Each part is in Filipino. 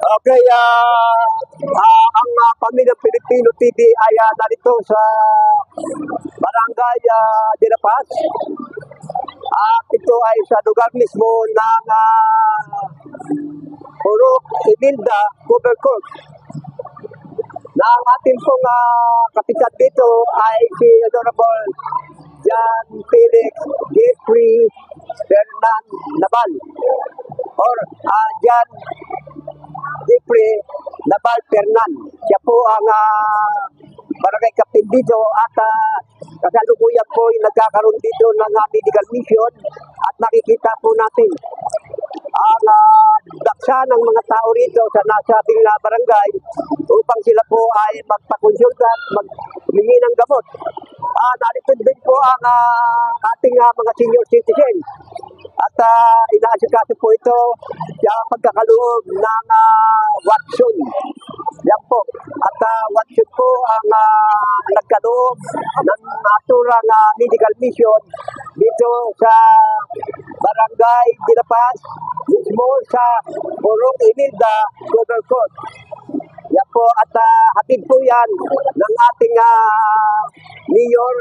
Okay, ang Pamilyang Pilipino TV ay narito sa Barangay de La Paz. At ito ay sa lugar mismo ng Purok Imelda Cover Court. Na ang ating pong kapitan dito ay si Honorable John Felix Jeffrey Fernan Nabal or John Jeffrey Nabal Fernan. Siya po ang barangay captain dito at kasalukuyan po ay nagkakaroon dito ng medical mission at nakikita po natin ang daksa ng mga tao rito sa nasabing barangay upang sila po ay magpakonsulta at maghumingi ng gamot. Narito din po ang ating mga senior citizen at inaasikaso po ito sa pagkakaloob ng Watson. Yan po. At Watson po ang nagkaloob ng naturang medical mission dito sa Barangay de La Paz, mismo sa Purok Imelda Cover Court. Yan po, at hatid po yan ng ating mayor,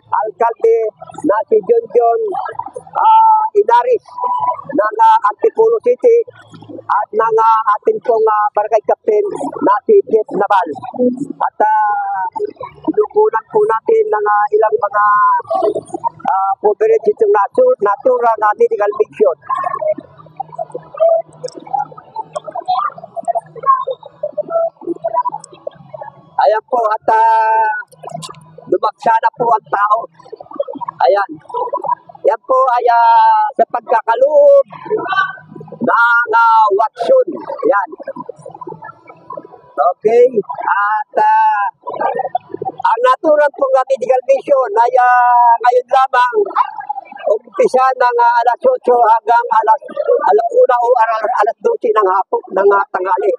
alkalde na si John Inaris ng Antipolo City at ng ating pong barangay captain na si Jeff Nabal. At lukunan po natin ng ilang mga coverage itong natura na medical mission. Ayan po, at lumagsa na po ang tao. Ayan. Yan po ay sa pagkakaloob ng Watson. Yan. Okay. At ang naturang pong medical mission ay ngayon lamang umpisa ng alas 8 hanggang alas 1 o alas 12 ng hapon ng tanghali.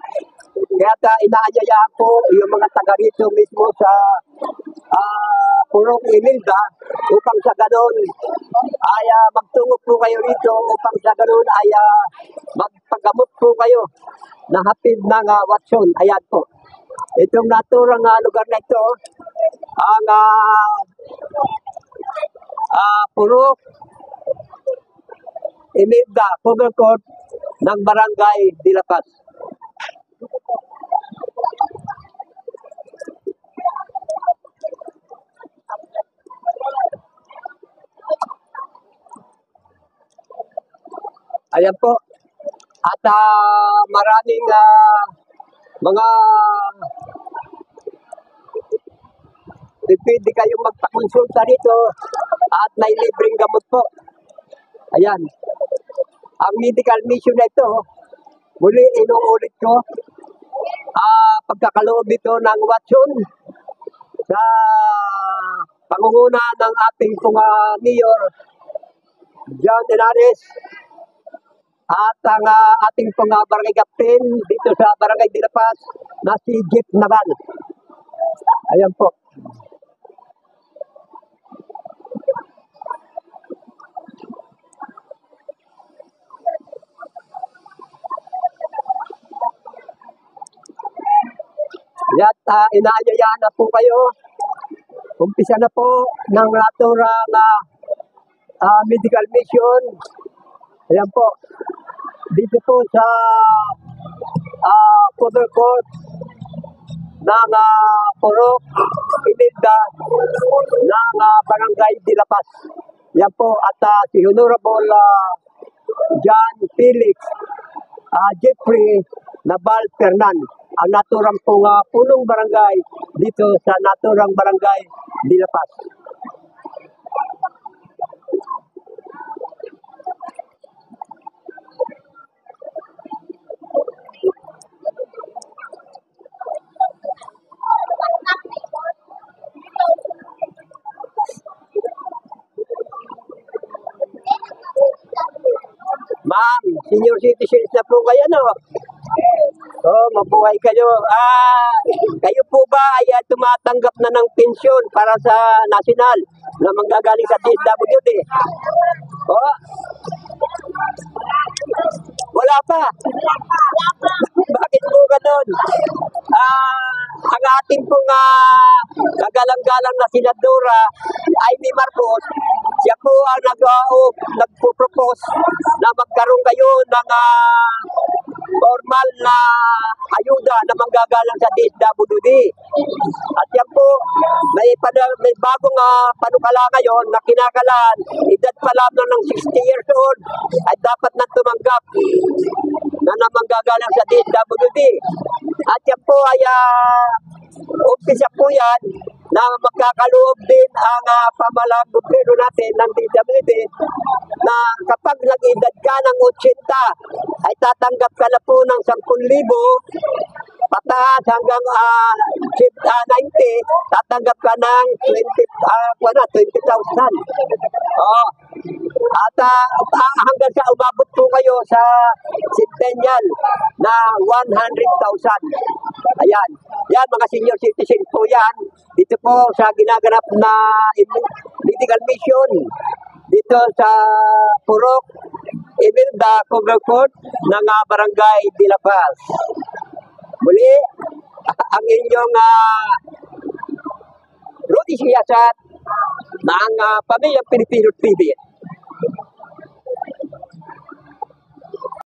Kaya inaanyayaan po yung mga taga rito mismo sa Purok Imelda upang sa ganon ay magtungo po kayo rito upang sa ganon ay magpagamot po kayo na hatid ng Watson. Ayan po. Itong naturang lugar na ito ang Purok Imelda Cover Court ng Barangay de La Paz. Ayan po. At maraming mga pwede kayong magpakonsulta dito at may libreng gamot po. Ayan. Ang medical mission na ito, muli inuulit ko, pagkakaloob dito ng Watson sa pangunguna ng ating mayor, John Inaris, at ang ating barangay captain dito sa Barangay de La Paz na si Jeff Nabal. Ayan po. At inaanyayaan na po kayo. Umpisa na po ng naturang medical mission. Ayan po. Dito po sa Cover Court ng Purok Imelda ng Barangay de La Paz. Yan po. At si Honorable John Felix Jeffrey Nabal Fernan, ang naturang pong punong barangay dito sa naturang Barangay de La Paz. Ma'am, senior citizens na po kayo, no? Mabuhay kayo. Kayo po ba ay tumatanggap na ng pensyon para sa national na manggagaling sa DSWD? Wala pa. Bakit ganun. Ang ating pong kagalang-galang na senadora, Amy Marcos, siya po ang nagpo-propose na magkaroon kayo ng formal na ayuda na manggagalang sa DSWD. At yan po, may bagong panukala ngayon na kinakalaan, edad pa lamang ng 60 years old ay dapat na tumanggap na manggagalang sa DSWD. At yan po ay umpisa po yan na magkakaloob din ang pamahalang gobyerno natin ng DSWD na kapag nag-edad ka ng 80 ay tatanggap ka na po ng 10,000 pataas hanggang 90, tatanggap ka ng 20,000. At hanggang sa umabot po kayo sa centennial na 100,000. Ayan. Yan, mga senior citizen po yan. Dito po sa ginaganap na medical mission dito sa Purok, Imelda, Cover Court ng Barangay de la Paz. Muli, ang inyong Rudy Siyasat ng Pamilyang Pilipino TV.